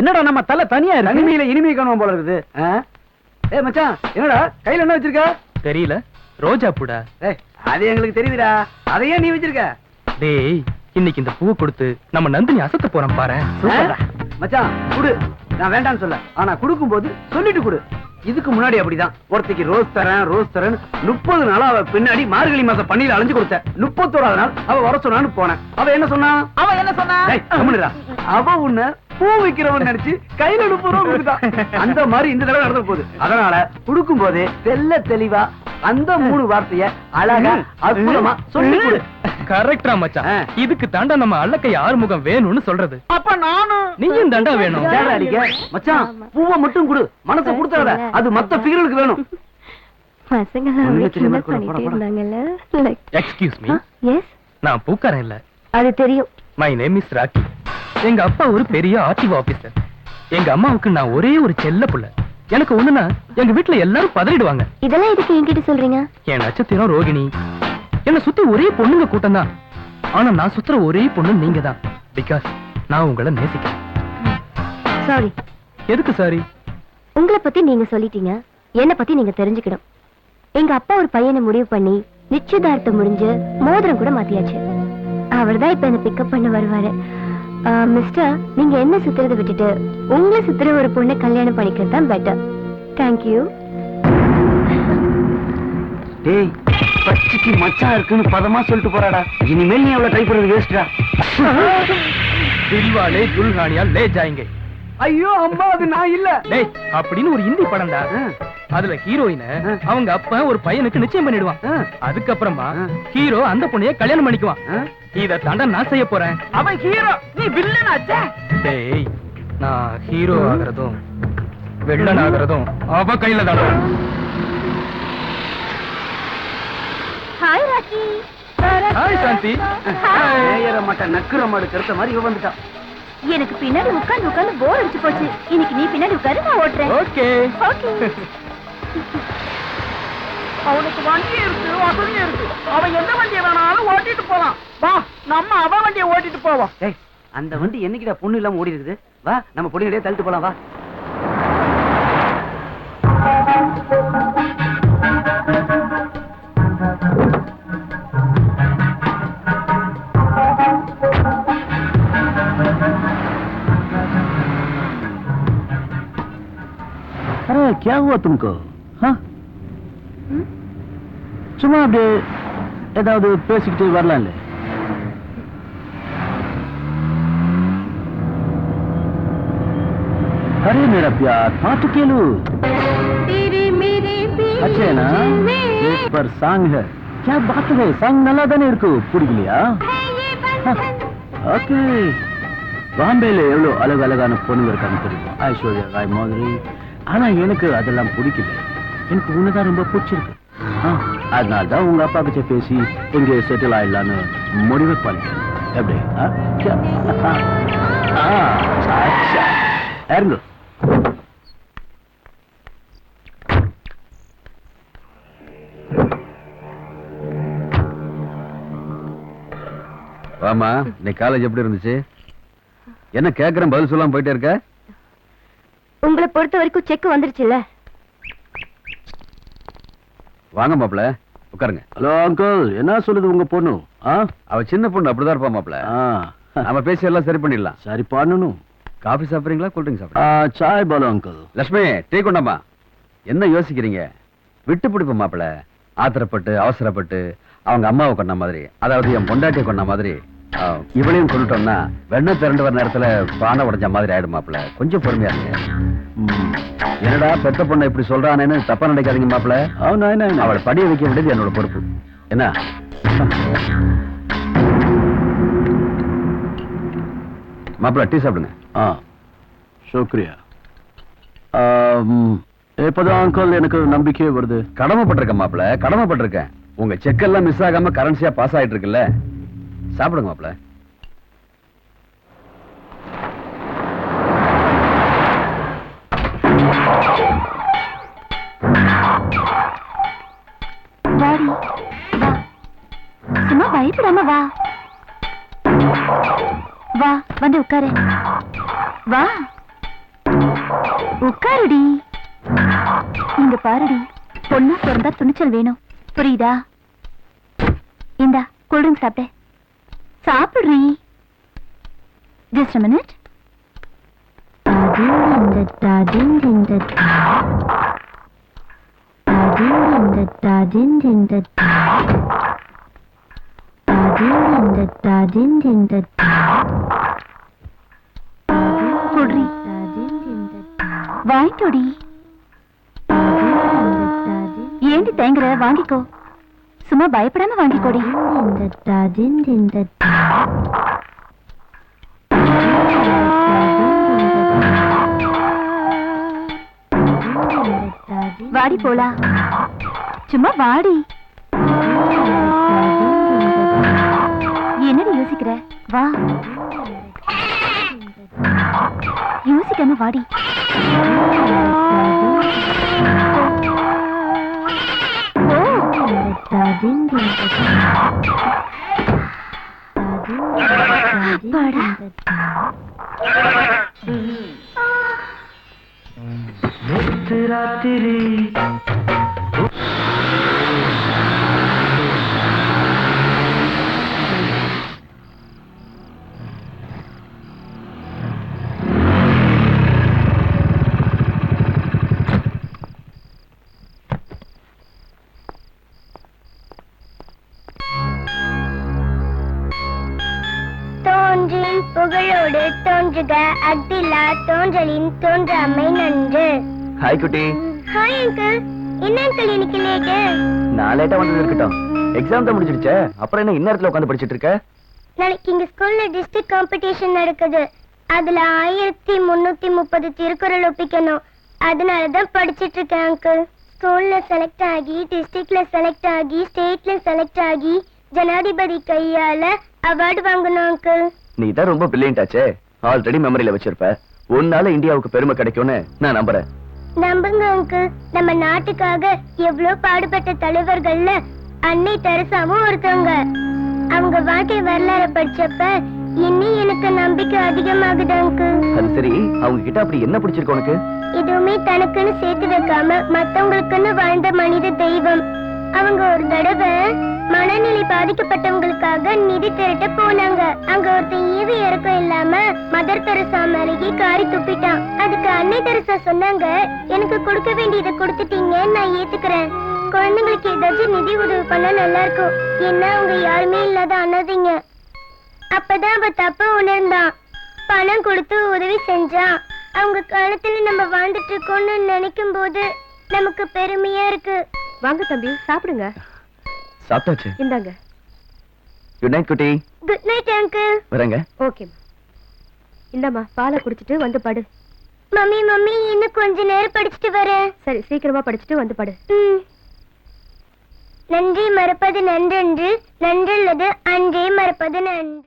என்னடா நம்ம தலை தனியா இருக்கு. தனிமையில இனிமை காணுவோம் போல இருக்குது. ஏ மச்சான், என்னடா கையில என்ன வச்சிருக்க? தெரியல. ரோஜா பூடா. அது எங்களுக்கு தெரியுதுடா. அதையே நீ வச்சிருக்க? டேய், இன்னைக்கு இந்த பூவை கொடுத்து நம்ம நந்தினி அசத்த போறோம் பாரு. மச்சான் குடு. நான் வேண்டாம்னு சொல்ல, ஆனா குடுக்கும் போது சொல்லிட்டு குடு. இதுக்கு முன்னாடி அப்படிதான் ஒருத்திக்கு ரோஸ் தரேன் 30 நாளா அவ பின்னாடி மார்கழி மாசம் பன்னீர் அலைஞ்சு கொடுத்த. 31வது நாள் அவ வர சொன்னான்னு போனேன். அவ என்ன சொன்னா? அவ உன்னை பூ வைக்கிறவன் நினைச்சு கையில 30 ரூபா கொடுத்தா. அந்த மாதிரி இந்த தடவை நடந்து போகுது. அதனால குடுக்கும் போதே தெல்ல தெளிவா அந்த 3 வார்த்தைய அழகா அற்புதமா சொல்லி கொடு. கரெக்டா மச்சான். இதுக்கு தாண்டா நம்ம அல்லக்கை ஆறுமுகம் வேணும்னு சொல்றது. அப்ப நானும் நீயும் தாண்டா வேணும். மச்சான் பூவை மட்டும் கொடு, மனசை கொடுத்தாத. அது மத்த ஃபிகர்களுக்கு வேணும். Excuse me. எஸ், நான் பூக்காரன் இல்ல. அது தெரியும். My name is Rocky. எங்க அப்பா ஒரு பெரிய ஆர்டிஓ ஆபீசர். எங்க அம்மாவுக்கு நான் ஒரே ஒரு செல்ல புள்ள. எனக்கு ஒண்ணுனா எங்க வீட்டுல எல்லாரும் பதறிடுவாங்க. இதெல்லாம் எதுக்கு என்கிட்ட சொல்றீங்க? என் நட்சத்திரம் ரோகிணி. என்ன சுத்தி ஒரே பொண்ணுங்க கூட்டம் தான். ஆனா நான் சுத்துற ஒரே பொண்ணு நீங்க தான். பிகாஸ் நான் உங்களை நேசிக்கிறேன். சாரி. எதுக்கு சாரி? உங்களை பத்தி நீங்க சொல்லிட்டீங்க, என்ன பத்தி நீங்க தெரிஞ்சுக்கணும். எங்க அப்பா ஒரு பையனை முடிவு பண்ணி நிச்சயதார்த்தம் முடிஞ்சு மோதிரம் கூட மாத்தியாச்சு. அவர்தான் இப்ப என்ன பிக்கப் பண்ண வருவாரு. மிஸ்டர், நீங்க என்ன சுத்துறதை விட்டுட்டு உங்களை சுத்துற ஒரு பொண்ணை கல்யாணம் பண்ணிக்கிறது தான் பெட்டர். தேங்க்யூ. டேய், பச்சைக்கு மச்சான் இருக்குன்னு பதமா சொல்லிட்டு போறாடா. இனிமேல் நீ அவளை ட்ரை பண்றது வேஸ்டா. தில்வாலே துல்ஹானியா லே ஜாயேங்கே. ஐயோ அம்மா, அது நான் இல்ல. டேய், அப்படின்னு ஒரு ஹிந்தி படம்டா. அதுல ஹீரோயினை அவங்க அப்பா ஒரு பையனுக்கு நிச்சயம் பண்ணிடுவான். அதுக்கப்புறமா ஹீரோ அந்த பொண்ணைய கல்யாணம் பண்ணிக்குவான். இத தாண்டா நான் செய்ய போறேன். அவன் ஹீரோ, நீ வில்லன் ஆச்சே. டேய், நான் ஹீரோ ஆகிறதும் வில்லன் ஆகிறதும் அவ கையில தான். ஹாய் ராக்கி. ஹாய் சாந்தி. ஏயற மாட்ட நக்குற மாடு கருத்த மாதிரி இவ வந்துட்டா. எனக்கு பின்னாடி உட்கார்ந்து போர் அடிச்சு போச்சு. இன்னைக்கு நீ பின்னாடி உட்காரு, நான் ஓட்டுறேன். Okay okay. அவனுக்கு வண்டி இருக்கு, வசதி இருக்கு. அவன் எந்த வண்டியை வேணாலும் ஓட்டிட்டு போவான். வா, நம்ம அவ வண்டியை ஓட்டிட்டு போவோம். ஏய், அந்த வண்டி என்னைக்குடா பொண்ணு இல்லாம ஓடி இருக்குது? வா, நம்ம பொண்ணுகிட்டே தள்ளிட்டு போலாம். வா. अरे क्या हुआ तुमको? हाँ, சும்மா அப்படியே ஏதாவது பேசிக்கிட்டு வரலாம்ல. अरे मेरा प्यार, बात तो केलू अच्छे ना. पर सॉन्ग है, क्या बात है. सॉन्ग நல்லா தானே இருக்கு, புடிக்கலையா? ஓகே. பாம்பேல எவ்வளவு அழகழகான பொண்ணுங்க இருக்காங்க தெரியுமா? ஐஸ்வர்யா ராய் மாதிரி. ஆனா எனக்கு அதெல்லாம் பிடிக்கல. எனக்கு உன்னதான் ரொம்ப பிடிச்சிருக்கு. அதனால தான் உங்க அப்பா கிட்ட பேசி இங்கே செட்டில் ஆயிடலான்னு முடிவு பண்ணேன். எப்படி? இறங்கு. வாமா, நீ காலேஜ் எப்படி இருந்துச்சு? என்ன கேக்குறேன் பதில் சொல்லாம போயிட்டே இருக்க? உங்களை பொறுத்த வரைக்கும் செக் வந்துருச்சுல்ல? வாங்க மாப்ள, உட்காருங்க. ஹலோ அங்கிள், என்ன சொல்லுது உங்க பொண்ணு? அவ சின்ன பொண்ணு, அப்படிதான் இருப்பா மாப்ள. நம்ம பேசி எல்லாம் சரி பண்ணிடலாம். சரி பண்ணணும். காபி சாப்பிடுறீங்களா, கூல் ட்ரிங்க் சாப்பிடுறீங்களா? சாய் போல அங்கிள். லட்சுமி, டீ கொண்டாமா. என்ன யோசிக்கிறீங்க? விட்டு பிடிப்ப மாப்ள. ஆத்திரப்பட்டு அவசரப்பட்டு அவங்க அம்மாவை கொண்ட மாதிரி, அதாவது என் பொண்டாட்டியை கொண்ட மாதிரி இவளையும் கொண்டுட்டோம்னா வெண்ணை திரண்டு வர நேரத்துல பானை உடைஞ்ச மாதிரி ஆயிடும் மாப்ள. கொஞ்சம் பொறுமையா இருங்க. என்னடா பெத்த பொண்ணை இப்படி சொல்றானேன்னு தப்பா நினைக்காதீங்க மாப்ள. அவளை படிய வைக்க வேண்டியது என்னோட பொறுப்பு. என்ன மாப்ள, டீ சாப்பிடுங்க. சுக்ரியா. இப்பதான் அங்கிள் எனக்கு நம்பிக்கையே வருது. கடமைப்பட்டிருக்கேன் மாப்ள, கடமைப்பட்டிருக்கேன். உங்க செக் எல்லாம் மிஸ் ஆகாம கரன்சியா பாஸ் ஆயிட்டு இருக்குல்ல, சாப்பிடுங்க மாப்ள. சும்மா பயப்படாம வா. வா, வந்து உட்காரு. வா. உட்காருடி. இங்க பாருடி, பொண்ணா பிறந்தா துணிச்சல் வேணும், புரியுதா? இந்தா கூல்ட்ரிங்க் சாப்பிட்டேன். சாப்பிடுறீ. Just minute. வாங்கிக்கோடி. ஏண்டி தேங்குற? வாங்கிக்கோ. சும்மா பயப்படாம வாங்கிக்கோடி. வாடி போலா. சும்மா வாடி. என்னடி யோசிக்கிற? வா. யோசிக்காம வாடி. ராத்திரி புகழோடு தோன்றுக அக்திலா தோன்றலின் தோன்றாமை நன்று. ஹாய் குட்டி. Hi uncle. என்ன அங்கிள் இன்னைக்கு லேட்டு? நான் லேட்டா வந்தது இருக்கட்டும். எக்ஸாம் தான் முடிஞ்சிடுச்சே, அப்புறம் என்ன இன்னத்துல உட்கார்ந்து படிச்சிட்டு இருக்க? நாளைக்கு எங்க ஸ்கூல்ல டிஸ்ட்ரிக்ட் காம்படிஷன் நடக்குது. அதுல 1330 திருக்குறள் ஒப்பிக்கணும். அதனாலதான் படிச்சிட்டு இருக்கேன் அங்கிள். ஸ்கூல்ல செலக்ட் ஆகி, டிஸ்ட்ரிக்ட்ல செலக்ட் ஆகி, ஸ்டேட்ல செலக்ட் ஆகி, ஜனாதிபதி கையால அவார்டு வாங்கணும் அங்கிள். நீ தான் ரொம்ப பிரில்லியன்ட் ஆச்சே. ஆல்ரெடி மெமரியில வச்சிருப்ப. உன்னால இந்தியாவுக்கு பெருமை கிடைக்கும்னு நான் நம்புறேன். நம்புங்க அங்கிள். நம்ம நாட்டுக்காக எவ்வளவு பாடுபட்ட தலைவர்கள்ல அன்னை தெரசாவும் ஒருத்தவங்க. அவங்க வாழ்க்கை வரலாறு படிச்சப்ப இன்னும் எனக்கு நம்பிக்கை அதிகமாகுது அங்கிள். அது சரி, அவங்க கிட்ட அப்படி என்ன பிடிச்சிருக்கு உனக்கு? எதுவுமே தனக்குன்னு சேர்த்து வைக்காம மத்தவங்களுக்குன்னு வாழ்ந்த மனித தெய்வம். அவங்க ஒரு தடவை மனநிலை பாதிக்கப்பட்டவங்களுக்காக நிதி திரட்ட போனாங்க. அங்க ஒருத்தன் ஈவு இறக்கம் இல்லாம மதர் தெரசா மேலேயே காரி துப்பிட்டான். அதுக்கு அன்னை தெரசா சொன்னாங்க, எனக்கு கொடுக்க வேண்டியதை கொடுத்துட்டீங்க, நான் ஏத்துக்கிறேன். குழந்தைங்களுக்கு ஏதாச்சும் நிதி உதவி பண்ணா நல்லா இருக்கும். என்ன அவங்க யாருமே இல்லாத அனாதைங்க. அப்பதான் அவ தப்ப உணர்ந்தான். பணம் கொடுத்து உதவி செஞ்சான். அவங்க காலத்துல நம்ம வாழ்ந்துட்டு இருக்கோம்னு நினைக்கும் போது நமக்கு பெருமையா இருக்கு. வாங்க தம்பி, சாப்பிடுங்க. சாப்பிட்டாச்சு. இந்தாங்க. குட் நைட் குட்டி. Good night uncle. வரேங்க. ஓகே. இந்தாம்மா, பாலை குடிச்சிட்டு வந்து படு. மம்மி மம்மி, இன்னும் கொஞ்ச நேரம் படிச்சுட்டு வரேன். சரி, சீக்கிரமா படிச்சுட்டு வந்து படு. நன்றி மறப்பது நன்றன்று, நன்றல்லது அன்றே மறப்பது நன்று.